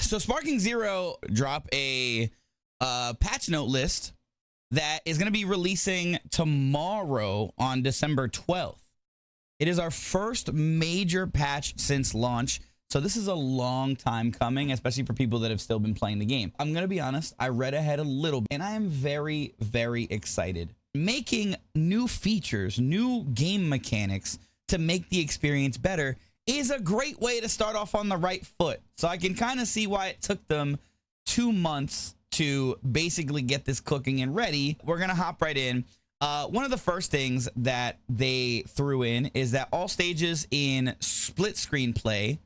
So Sparking Zero drop a patch note list that is going to be releasing tomorrow on December 12th. It is our first major patch since launch. So this is a long time coming, especially for people that have still been playing the game. I'm going to be honest, I read ahead a little bit and I am very, very excited. Making new features, new game mechanics to make the experience better is a great way to start off on the right foot. So I can kind of see why it took them 2 months to basically get this cooking and ready. We're going to hop right in. One of the first things that they threw in is that all stages in split screen play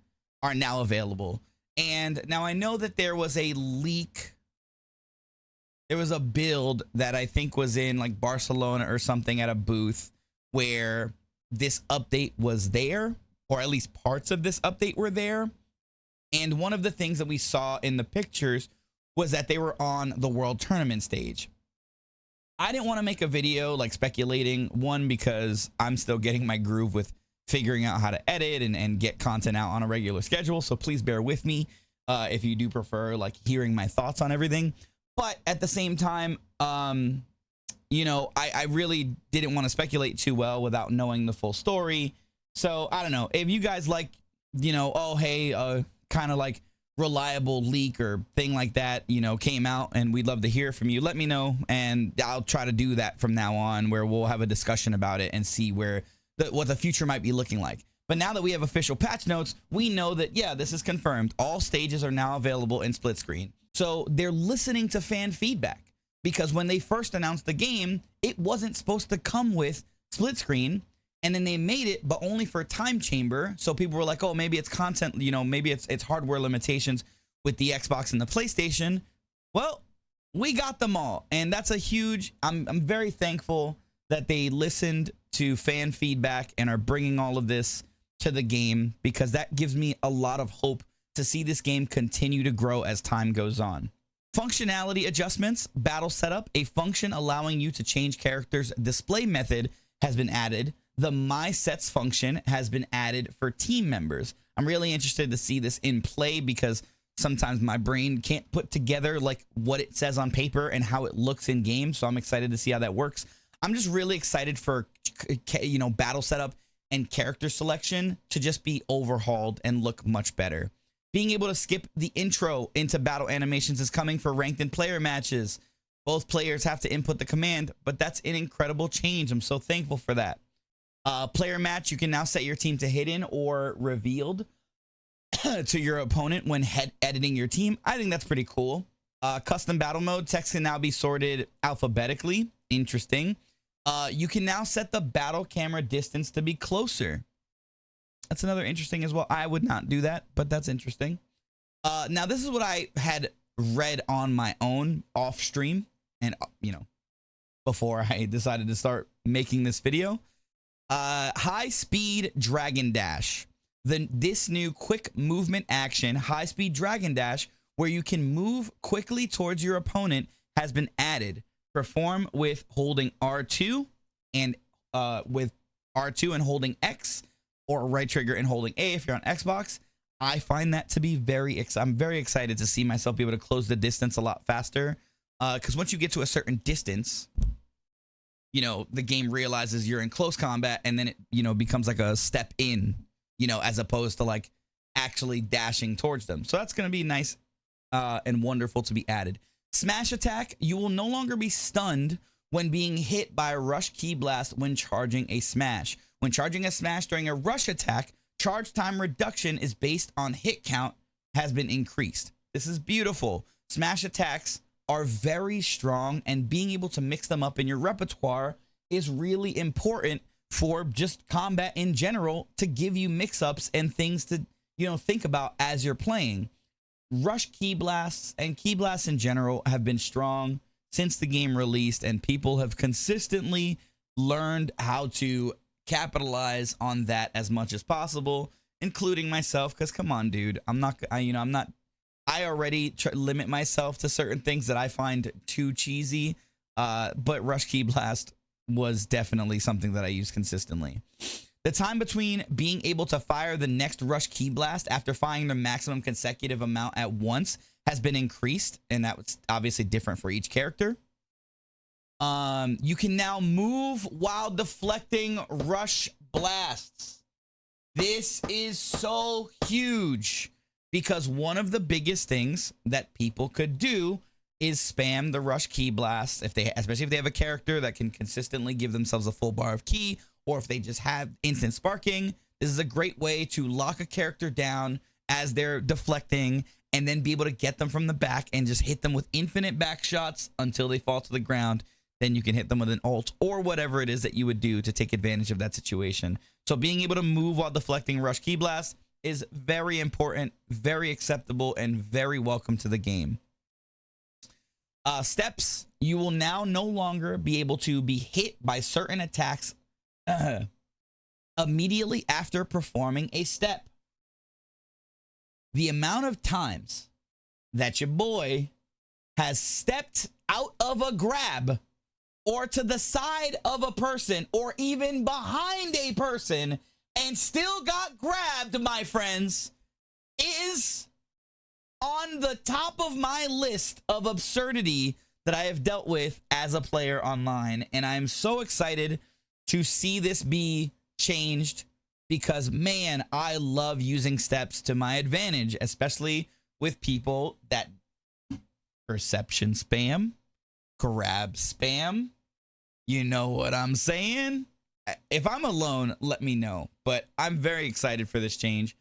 are now available. And now I know that there was a leak. There was a build that I think was in like Barcelona or something at a booth where this update was there, or at least parts of this update were there. And one of the things that we saw in the pictures was that they were on the World Tournament stage. I didn't want to make a video like speculating, one, because I'm still getting my groove with figuring out how to edit and get content out on a regular schedule. So please bear with me if you do prefer like hearing my thoughts on everything. But at the same time, you know, I really didn't want to speculate too well without knowing the full story. So I don't know if you guys like, you know, oh, hey, kind of like reliable leak or thing like that, you know, came out and we'd love to hear from you. Let me know and I'll try to do that from now on, where we'll have a discussion about it and see where what the future might be looking like. But now that we have official patch notes, we know that, yeah, this is confirmed. All stages are now available in split screen. So they're listening to fan feedback, because when they first announced the game, it wasn't supposed to come with split screen. And then they made it, but only for Time Chamber. So people were like, oh, maybe it's content, you know, maybe it's hardware limitations with the Xbox and the PlayStation. Well, we got them all. And that's a huge, I'm very thankful that they listened to fan feedback and are bringing all of this to the game, because that gives me a lot of hope to see this game continue to grow as time goes on. Functionality adjustments, battle setup, a function allowing you to change characters' display method has been added. The My Sets function has been added for team members. I'm really interested to see this in play, because sometimes my brain can't put together like what it says on paper and how it looks in game. So I'm excited to see how that works. I'm just really excited for, you know, battle setup and character selection to just be overhauled and look much better. Being able to skip the intro into battle animations is coming for ranked and player matches. Both players have to input the command, but that's an incredible change. I'm so thankful for that. Player match, you can now set your team to hidden or revealed to your opponent when editing your team. I think that's pretty cool. Custom battle mode, text can now be sorted alphabetically. Interesting. You can now set the battle camera distance to be closer. That's another interesting as well. I would not do that, but that's interesting. Now, this is what I had read on my own off stream, and, you know, before I decided to start making this video. High speed dragon dash. This new quick movement action, high speed dragon dash, where you can move quickly towards your opponent, has been added. Perform with holding R2 and with R2 and holding X, or right trigger and holding A if you're on Xbox. I find that to be I'm very excited to see myself be able to close the distance a lot faster. Because once you get to a certain distance, you know, the game realizes you're in close combat, and then it, you know, becomes like a step in, you know, as opposed to like actually dashing towards them. So that's going to be nice and wonderful to be added. Smash attack, you will no longer be stunned when being hit by a rush key blast when charging a smash. When charging a smash during a rush attack, charge time reduction is based on hit count has been increased. This is beautiful. Smash attacks are very strong, and being able to mix them up in your repertoire is really important for just combat in general, to give you mix-ups and things to, you know, think about as you're playing. Rush key blasts and key blasts in general have been strong since the game released, and people have consistently learned how to capitalize on that as much as possible, including myself, because come on, dude, I already limit myself to certain things that I find too cheesy, but Rush Key Blast was definitely something that I use consistently. The time between being able to fire the next rush ki blast after firing the maximum consecutive amount at once has been increased, and that was obviously different for each character. You can now move while deflecting rush blasts. This is so huge because one of the biggest things that people could do is spam the rush ki blast, especially if they have a character that can consistently give themselves a full bar of ki, or if they just have instant sparking. This is a great way to lock a character down as they're deflecting and then be able to get them from the back and just hit them with infinite back shots until they fall to the ground. Then you can hit them with an ult or whatever it is that you would do to take advantage of that situation. So being able to move while deflecting rush ki blast is very important, very acceptable, and very welcome to the game. Steps, you will now no longer be able to be hit by certain attacks immediately after performing a step. The amount of times that your boy has stepped out of a grab or to the side of a person or even behind a person and still got grabbed, my friends, is on the top of my list of absurdity that I have dealt with as a player online. And I'm so excited to see this be changed because, man, I love using steps to my advantage, especially with people that perception spam, grab spam. You know what I'm saying? If I'm alone, let me know. But I'm very excited for this change.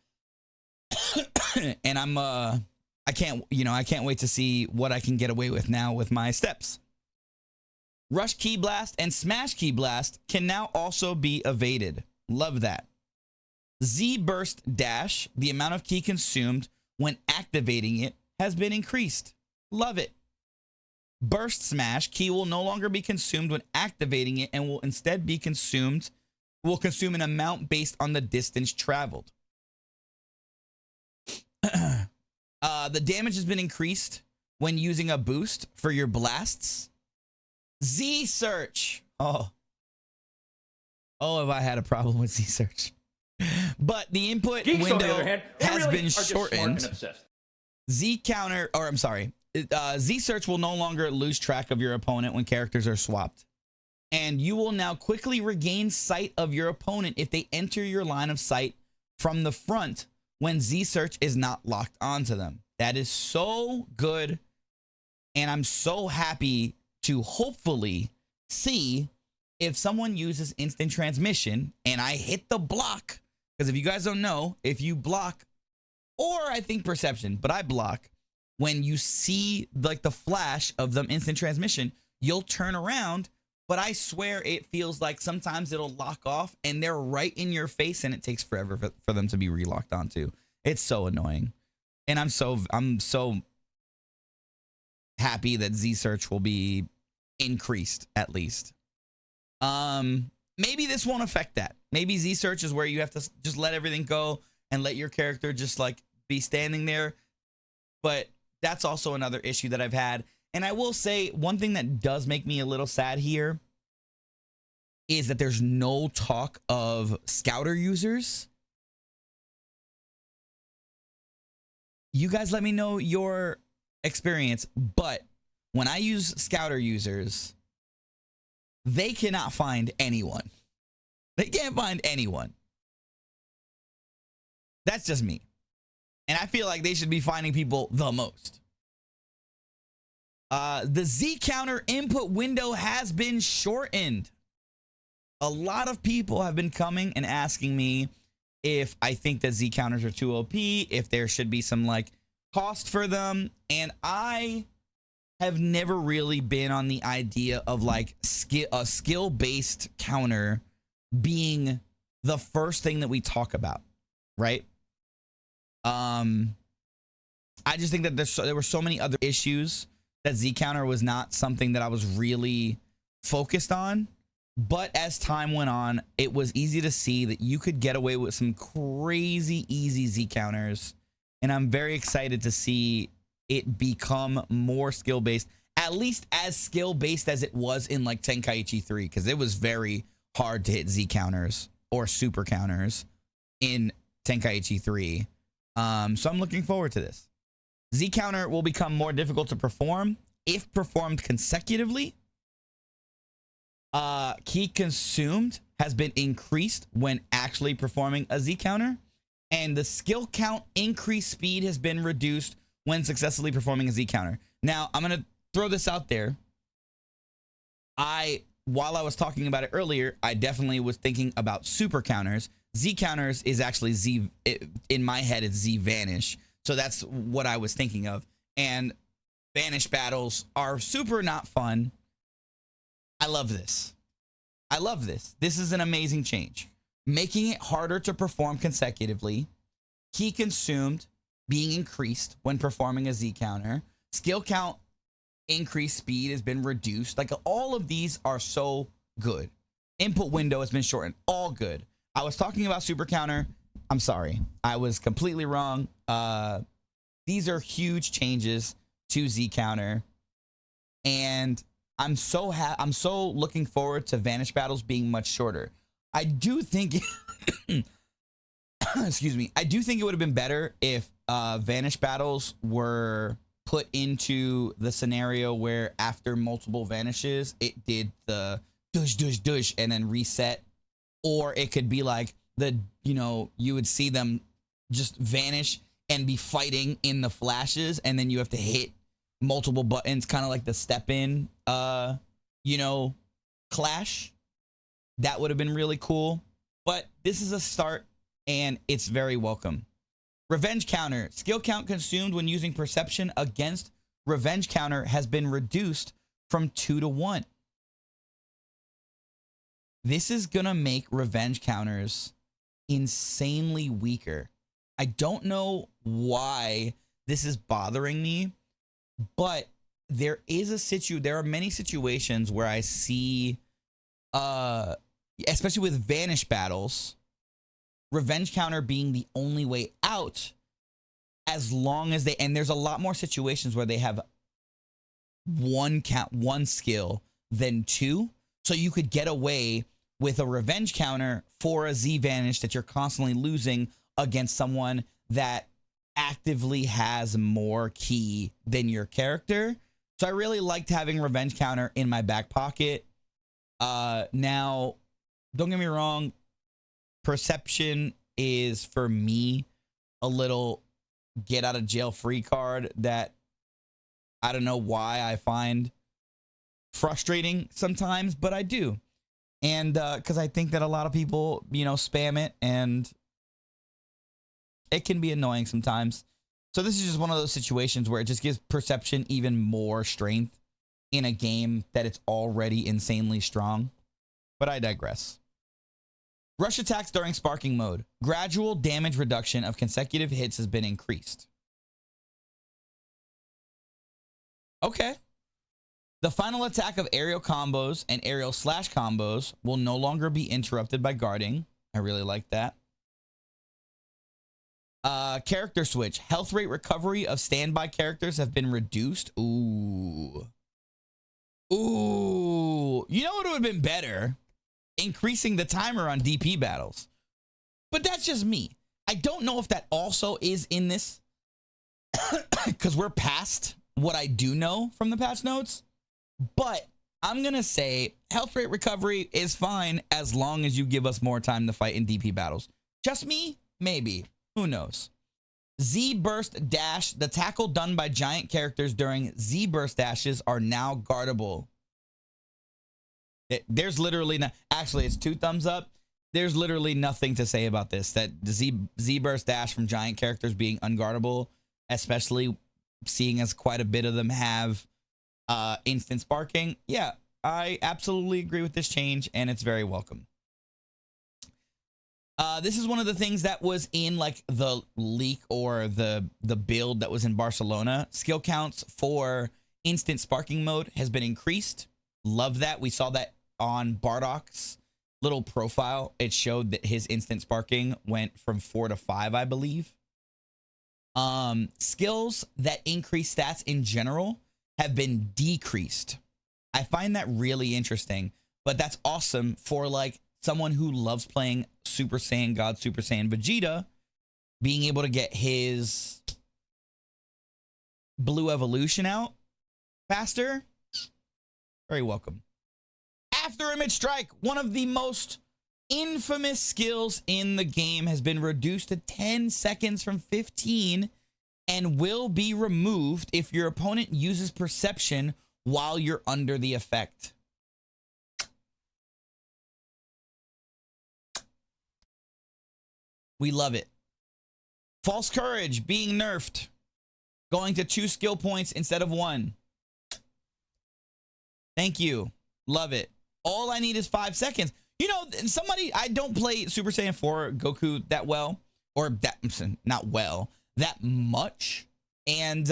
And I can't wait to see what I can get away with now with my steps. Rush ki blast and smash ki blast can now also be evaded. Love that. Z burst dash, the amount of ki consumed when activating it has been increased. Love it. Burst smash, ki will no longer be consumed when activating it and will instead be consume an amount based on the distance traveled. The damage has been increased when using a boost for your blasts. Z search. Oh, if I had a problem with Z search. But the input Geeks, window on the other hand, has really been shortened. Z search will no longer lose track of your opponent when characters are swapped. And you will now quickly regain sight of your opponent if they enter your line of sight from the front when Z search is not locked onto them. That is so good. And I'm so happy to hopefully see if someone uses instant transmission and I hit the block. Because if you guys don't know, if you block, or I think perception, but I block, when you see like the flash of them instant transmission, you'll turn around. But I swear it feels like sometimes it'll lock off and they're right in your face and it takes forever for them to be relocked onto. It's so annoying. And I'm so happy that Z search will be increased at least. Maybe this won't affect that. Maybe Z search is where you have to just let everything go and let your character just like be standing there. But that's also another issue that I've had. And I will say one thing that does make me a little sad here is that there's no talk of scouter users. You guys let me know your experience, but when I use scouter users, they cannot find anyone. They can't find anyone. That's just me. And I feel like they should be finding people the most. The Z counter input window has been shortened. A lot of people have been coming and asking me if I think that Z counters are too OP, if there should be some like cost for them. And I have never really been on the idea of like a skill-based counter being the first thing that we talk about, right? I just think that there were so many other issues that Z counter was not something that I was really focused on. But as time went on, it was easy to see that you could get away with some crazy easy Z counters. And I'm very excited to see it become more skill-based, at least as skill-based as it was in like Tenkaichi 3, because it was very hard to hit Z counters or super counters in Tenkaichi 3. So I'm looking forward to this. Z counter will become more difficult to perform if performed consecutively. Ki consumed has been increased when actually performing a Z counter, and the skill count increased speed has been reduced when successfully performing a Z counter. Now, I'm going to throw this out there. While I was talking about it earlier, I definitely was thinking about super counters. Z counters is actually Z, in my head, it's Z Vanish. So that's what I was thinking of. And Vanish battles are super not fun. I love this. I love this. This is an amazing change. Making it harder to perform consecutively. Ki consumed being increased when performing a Z counter. Skill count increased speed has been reduced. Like, all of these are so good. Input window has been shortened. All good. I was talking about super counter. I'm sorry. I was completely wrong. These are huge changes to Z counter. And I'm so looking forward to Vanish battles being much shorter. I do think excuse me. I do think it would have been better if Vanish battles were put into the scenario where after multiple vanishes, it did the dush and then reset. Or it could be like you would see them just vanish and be fighting in the flashes, and then you have to hit multiple buttons, kind of like the step in clash. That would have been really cool. But this is a start, and it's very welcome. Revenge counter. Skill count consumed when using perception against revenge counter has been reduced from 2 to 1. This is gonna make revenge counters insanely weaker. I don't know why this is bothering me, but there are many situations where I see, especially with Vanish battles, revenge counter being the only way out, as long as and there's a lot more situations where they have one skill than 2. So you could get away with a revenge counter for a Z Vanish that you're constantly losing against someone that actively has more ki than your character. So I really liked having revenge counter in my back pocket. Now, don't get me wrong, perception is, for me, a little get out of jail free card that I don't know why I find frustrating sometimes, but I do. And because I think that a lot of people, spam it, and it can be annoying sometimes. So this is just one of those situations where it just gives perception even more strength in a game that it's already insanely strong. But I digress. Rush attacks during sparking mode. Gradual damage reduction of consecutive hits has been increased. Okay. The final attack of aerial combos and aerial slash combos will no longer be interrupted by guarding. I really like that. Character switch. Health rate recovery of standby characters have been reduced. Ooh. Ooh. You know what would have been better? Increasing the timer on DP battles. But that's just me. I don't know if that also is in this, because we're past what I do know from the patch notes. But I'm going to say health rate recovery is fine as long as you give us more time to fight in DP battles. Just me? Maybe. Who knows? Z burst dash. The tackle done by giant characters during Z burst dashes are now guardable. There's literally no, actually it's 2 thumbs up. There's literally nothing to say about this. That the Z burst dash from giant characters being unguardable, especially seeing as quite a bit of them have instant sparking. Yeah, I absolutely agree with this change, and it's very welcome. This is one of the things that was in like the leak or the build that was in Barcelona. Skill counts for instant sparking mode has been increased. Love that. We saw that on Bardock's little profile. It showed that his instant sparking went from 4 to 5, I believe. Skills that increase stats in general have been decreased. I find that really interesting, but that's awesome for like someone who loves playing Super Saiyan God, Super Saiyan Vegeta, being able to get his blue evolution out faster, very welcome. After Image Strike, one of the most infamous skills in the game, has been reduced to 10 seconds from 15 and will be removed if your opponent uses Perception while you're under the effect. We love it. False Courage being nerfed, going to 2 skill points instead of 1. Thank you. Love it. All I need is 5 seconds. You know, somebody, I don't play Super Saiyan 4 Goku that well, or that, not well, that much. And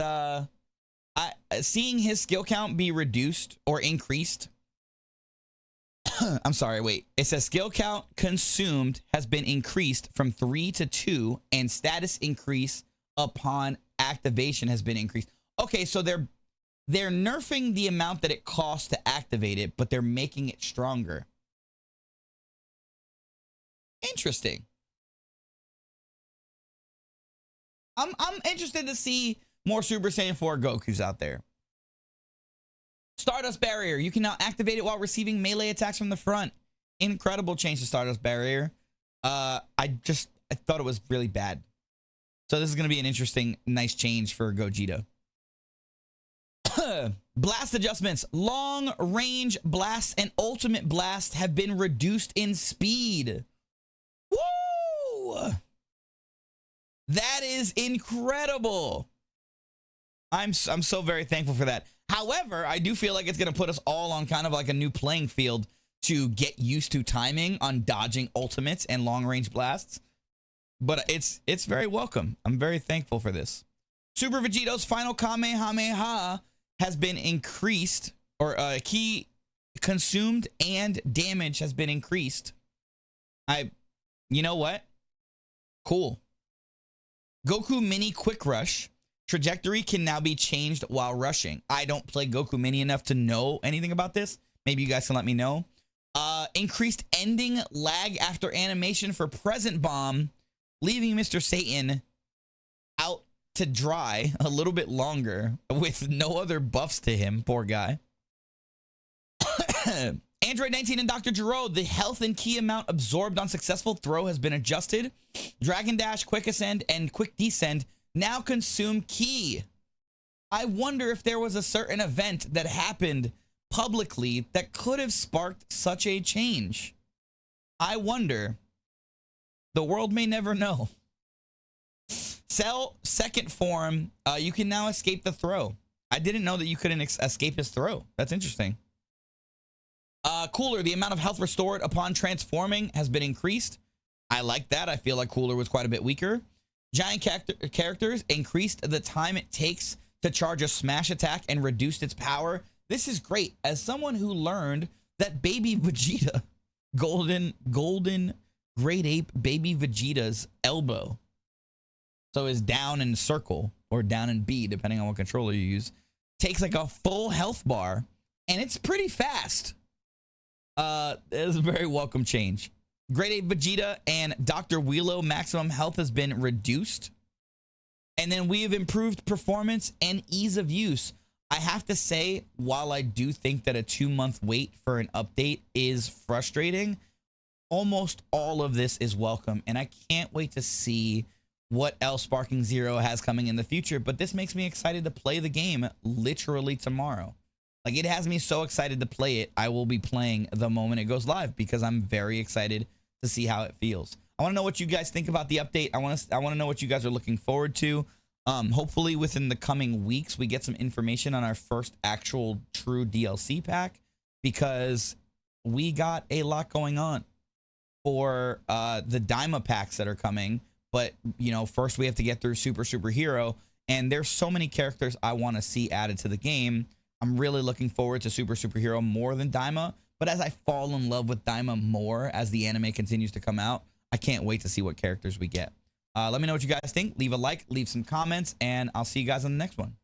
seeing his skill count be reduced or increased. I'm sorry, wait. It says skill count consumed has been increased from 3 to 2, and status increase upon activation has been increased. Okay, so they're nerfing the amount that it costs to activate it, but they're making it stronger. Interesting. I'm interested to see more Super Saiyan 4 Gokus out there. Stardust Barrier. You can now activate it while receiving melee attacks from the front. Incredible change to Stardust Barrier. I thought it was really bad. So this is going to be an interesting, nice change for Gogeta. Blast adjustments. Long range blast and ultimate blast have been reduced in speed. Woo! That is incredible. I'm so very thankful for that. However, I do feel like it's going to put us all on kind of like a new playing field to get used to timing on dodging ultimates and long range blasts. But it's very welcome. I'm very thankful for this. Super Vegito's final Kamehameha has been increased, or key consumed and damage has been increased. You know what? Cool. Goku Mini Quick Rush. Trajectory can now be changed while rushing. I don't play Goku Mini enough to know anything about this. Maybe you guys can let me know. Increased ending lag after animation for Present Bomb, leaving Mr. Satan out to dry a little bit longer with no other buffs to him. Poor guy. Android 19 and Dr. Gero, the health and key amount absorbed on successful throw has been adjusted. Dragon Dash, Quick Ascend, and Quick Descend now consume key. I wonder if there was a certain event that happened publicly that could have sparked such a change. I wonder. The world may never know. Cell second form, you can now escape the throw. I didn't know that you couldn't escape his throw. That's interesting. Cooler, the amount of health restored upon transforming has been increased. I like that. I feel like Cooler was quite a bit weaker. Giant characters increased the time it takes to charge a smash attack and reduced its power. This is great. As someone who learned that Baby Vegeta, golden Great Ape Baby Vegeta's elbow, so is down in circle or down in B, depending on what controller you use, takes like a full health bar, and it's pretty fast. It's a very welcome change. Great Ape Vegeta and Dr. Wheelo maximum health has been reduced. And then we have improved performance and ease of use. I have to say, while I do think that a 2-month wait for an update is frustrating, almost all of this is welcome. And I can't wait to see what else Sparking Zero has coming in the future. But this makes me excited to play the game literally tomorrow. Like, it has me so excited to play it. I will be playing the moment it goes live because I'm very excited to see how it feels. I want to know what you guys think about the update. I want to know what you guys are looking forward to. Hopefully within the coming weeks, we get some information on our first actual true DLC pack, because we got a lot going on for the Daima packs that are coming. But, you know, first we have to get through Super Hero, and there's so many characters I want to see added to the game. I'm really looking forward to Super Hero more than Daima, but as I fall in love with Daima more as the anime continues to come out, I can't wait to see what characters we get. Let me know what you guys think. Leave a like, leave some comments, and I'll see you guys on the next one.